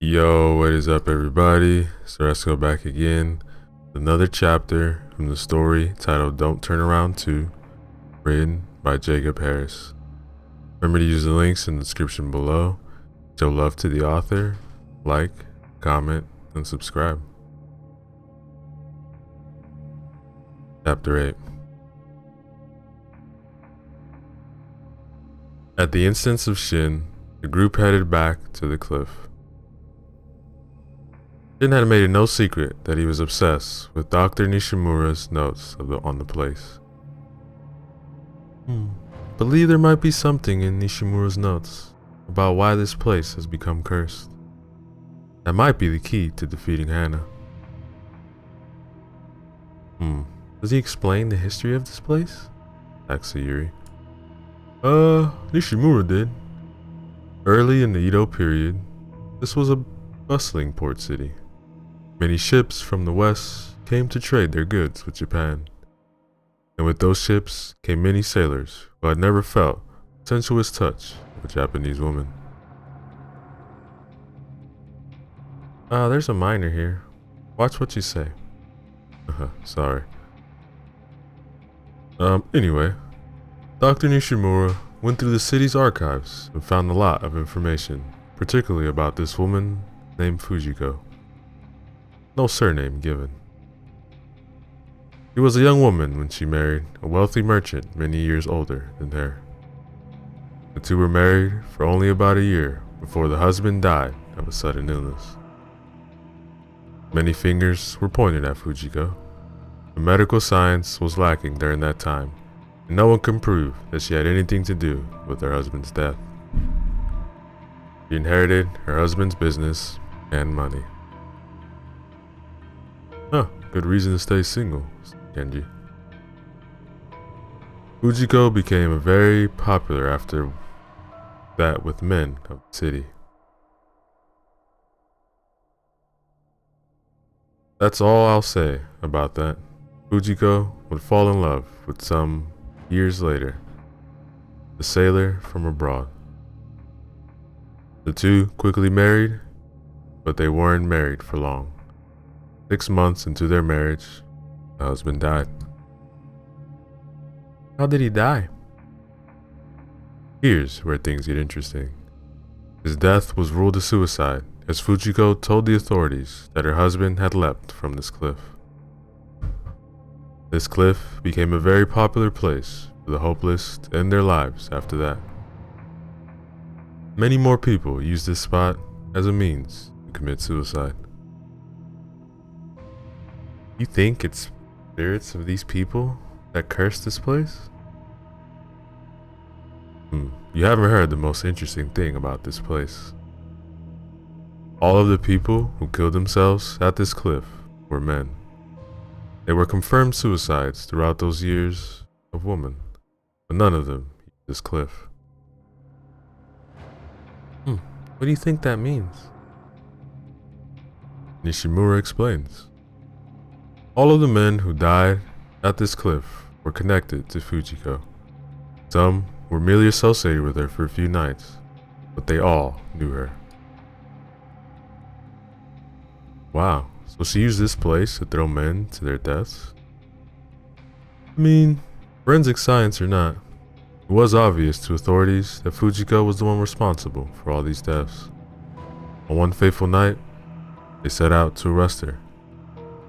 Yo, what is up, everybody? So let's go back again. Another chapter from the story titled Don't Turn Around 2, written by Jacob Harris. Remember to use the links in the description below. Show love to the author, like, comment, and subscribe. Chapter 8. At the instance of Shin, the group headed back to the cliff. Shin had made it no secret that he was obsessed with Dr. Nishimura's notes on the place. Believe there might be something in Nishimura's notes about why this place has become cursed. That might be the key to defeating Hana. Does he explain the history of this place? Asked Sayuri. Nishimura did. Early in the Edo period, this was a bustling port city. Many ships from the west came to trade their goods with Japan. And with those ships came many sailors who had never felt the sensuous touch of a Japanese woman. There's a miner here. Watch what you say. Sorry. Anyway, Dr. Nishimura went through the city's archives and found a lot of information, particularly about this woman named Fujiko. No surname given. She was a young woman when she married a wealthy merchant many years older than her. The two were married for only about a year before the husband died of a sudden illness. Many fingers were pointed at Fujiko. The medical science was lacking during that time, and no one can prove that she had anything to do with her husband's death. She inherited her husband's business and money. Good reason to stay single, said Kenji. Fujiko became very popular after that with men of the city. That's all I'll say about that. Fujiko would fall in love with some years later, a sailor from abroad. The two quickly married, but they weren't married for long. 6 months into their marriage, the husband died. How did he die? Here's where things get interesting. His death was ruled a suicide, as Fujiko told the authorities that her husband had leapt from this cliff. This cliff became a very popular place for the hopeless to end their lives after that. Many more people used this spot as a means to commit suicide. You think it's spirits of these people that cursed this place? You haven't heard the most interesting thing about this place. All of the people who killed themselves at this cliff were men. They were confirmed suicides throughout those years of women, but none of them used this cliff. What do you think that means? Nishimura explains. All of the men who died at this cliff were connected to Fujiko. Some were merely associated with her for a few nights, but they all knew her. Wow, so she used this place to throw men to their deaths? I mean, forensic science or not, it was obvious to authorities that Fujiko was the one responsible for all these deaths. On one fateful night, they set out to arrest her.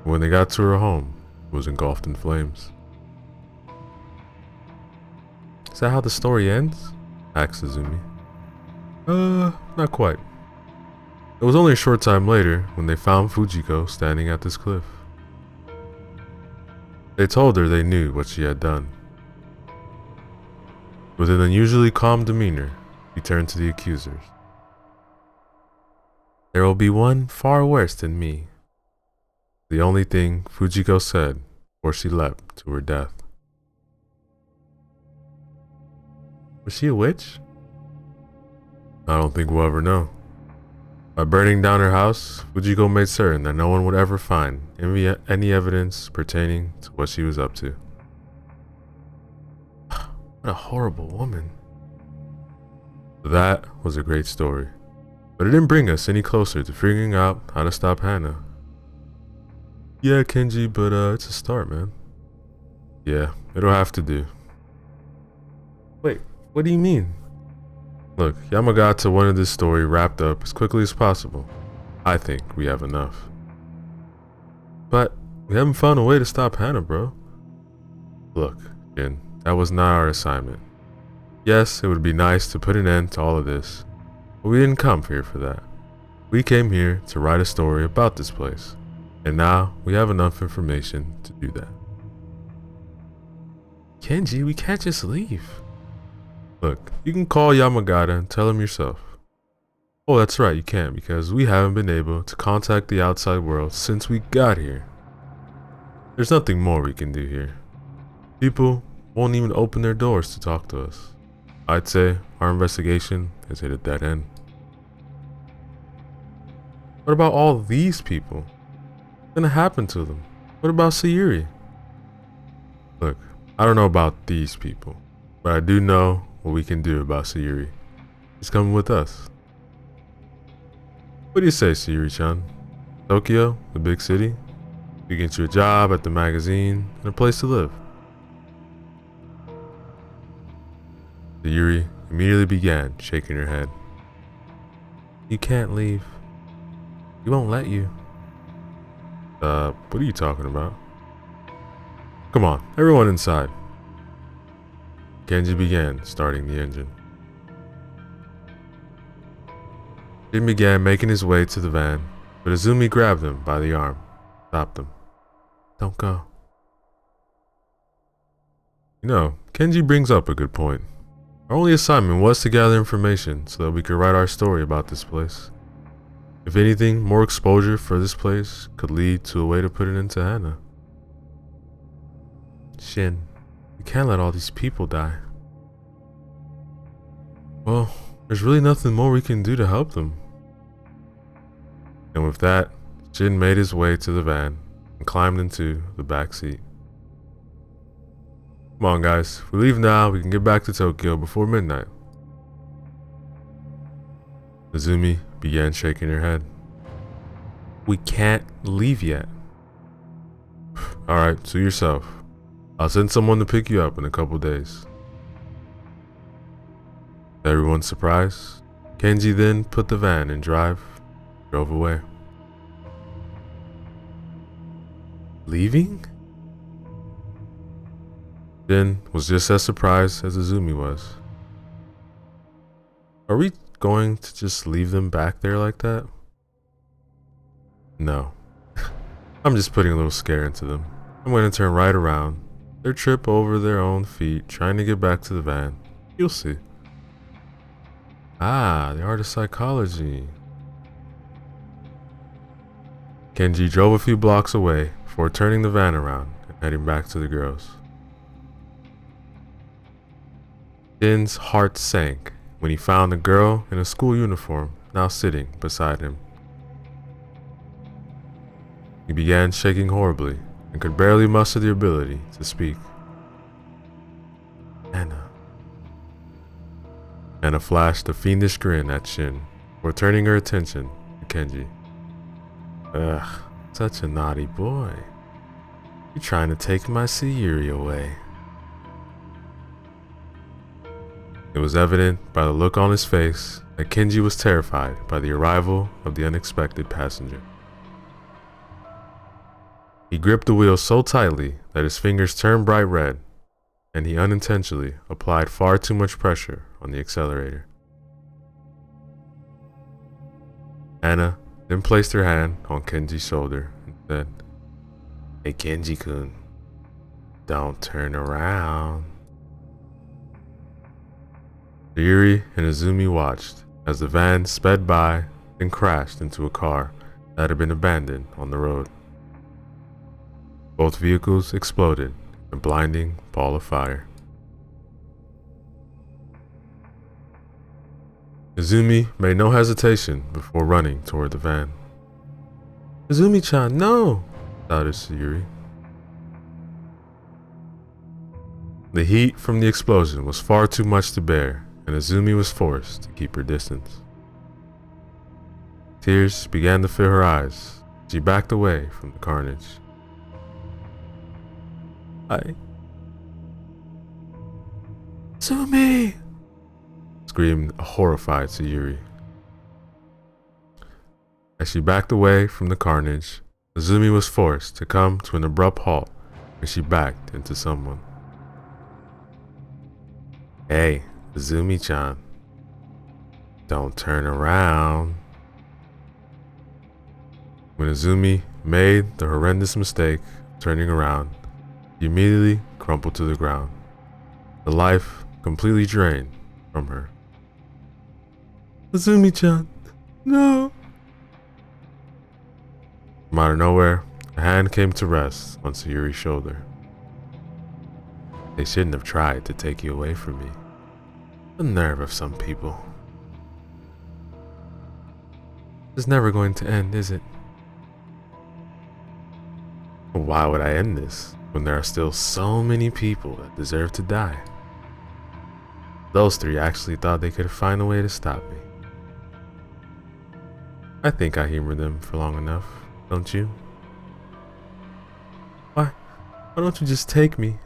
When they got to her home, it was engulfed in flames. Is that how the story ends? Asked Izumi. Not quite. It was only a short time later when they found Fujiko standing at this cliff. They told her they knew what she had done. With an unusually calm demeanor, he turned to the accusers. There will be one far worse than me. The only thing Fujiko said before she leapt to her death. Was she a witch? I don't think we'll ever know. By burning down her house, Fujiko made certain that no one would ever find any evidence pertaining to what she was up to. What a horrible woman. That was a great story. But it didn't bring us any closer to figuring out how to stop Hannah. Yeah, Kenji, but it's a start, man. Yeah, it'll have to do. Wait, what do you mean? Look, Yamagata wanted this story wrapped up as quickly as possible. I think we have enough. But we haven't found a way to stop Hannah, bro. Look, Jin, that was not our assignment. Yes, it would be nice to put an end to all of this, but we didn't come here for that. We came here to write a story about this place, and now we have enough information to do that. Kenji, we can't just leave. Look, you can call Yamagata and tell him yourself. Oh, that's right, you can't, because we haven't been able to contact the outside world since we got here. There's nothing more we can do here. People won't even open their doors to talk to us. I'd say our investigation has hit a dead end. What about all these people? What's gonna happen to them? What about Sayuri? Look, I don't know about these people, but I do know what we can do about Sayuri. She's coming with us. What do you say, Sayuri-chan? Tokyo, the big city? You get you a job at the magazine and a place to live. Sayuri immediately began shaking her head. You can't leave. We won't let you. What are you talking about? Come on, everyone inside. Kenji began starting the engine. Jin began making his way to the van, but Izumi grabbed him by the arm, stopped him. Don't go. You know, Kenji brings up a good point. Our only assignment was to gather information so that we could write our story about this place. If anything, more exposure for this place could lead to a way to put an end to Hannah. Shin, we can't let all these people die. Well, there's really nothing more we can do to help them. And with that, Shin made his way to the van and climbed into the back seat. Come on guys, if we leave now, we can get back to Tokyo before midnight. Izumi began shaking her head. We can't leave yet. Alright, suit yourself. I'll send someone to pick you up in a couple days. To everyone's surprise, Kenji then put the van in drive, drove away. Leaving? Jin was just as surprised as Izumi was. Are we going to just leave them back there like that? No. I'm just putting a little scare into them. I'm going to turn right around. They'll trip over their own feet trying to get back to the van. You'll see. Ah, the art of psychology. Kenji drove a few blocks away before turning the van around and heading back to the girls. Jin's heart sank when he found a girl in a school uniform now sitting beside him. He began shaking horribly and could barely muster the ability to speak. Anna flashed a fiendish grin at Shin before turning her attention to Kenji. Ugh, such a naughty boy. You're trying to take my Sayuri away. It was evident by the look on his face that Kenji was terrified by the arrival of the unexpected passenger. He gripped the wheel so tightly that his fingers turned bright red, and he unintentionally applied far too much pressure on the accelerator. Anna then placed her hand on Kenji's shoulder and said, Hey Kenji-kun, don't turn around. Sayuri and Izumi watched as the van sped by and crashed into a car that had been abandoned on the road. Both vehicles exploded in a blinding ball of fire. Izumi made no hesitation before running toward the van. Izumi-chan, no! Shouted Sayuri. The heat from the explosion was far too much to bear, and Izumi was forced to keep her distance. Tears began to fill her eyes. She backed away from the carnage. Izumi! Screamed a horrified Sayuri. As she backed away from the carnage, Izumi was forced to come to an abrupt halt when she backed into someone. Hey, Izumi-chan. Don't turn around. When Izumi made the horrendous mistake of turning around, he immediately crumpled to the ground, the life completely drained from her. Izumi-chan, no. From out of nowhere, a hand came to rest on Sayuri's shoulder. They shouldn't have tried to take you away from me. The nerve of some people. It's never going to end, is it? Why would I end this when there are still so many people that deserve to die? Those three actually thought they could find a way to stop me. I think I humored them for long enough, don't you? Why don't you just take me?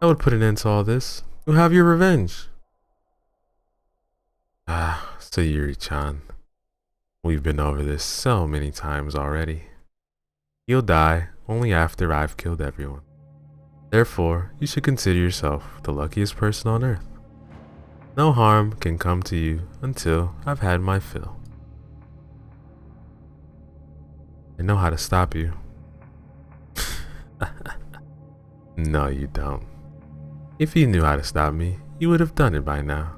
That would put an end to all this. You'll have your revenge. Sayuri-chan. We've been over this so many times already. You'll die only after I've killed everyone. Therefore, you should consider yourself the luckiest person on Earth. No harm can come to you until I've had my fill. I know how to stop you. No, you don't. If you knew how to stop me, you would have done it by now.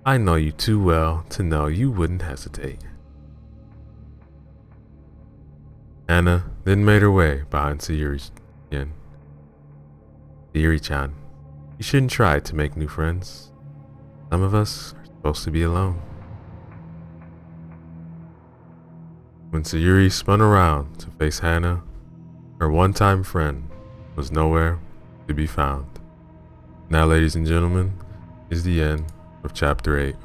I know you too well to know you wouldn't hesitate. Anna then made her way behind Sayuri again. Sayuri-chan, you shouldn't try to make new friends. Some of us are supposed to be alone. When Sayuri spun around to face Hana, her one-time friend was nowhere to be found. Now, ladies and gentlemen, is the end of Chapter 8.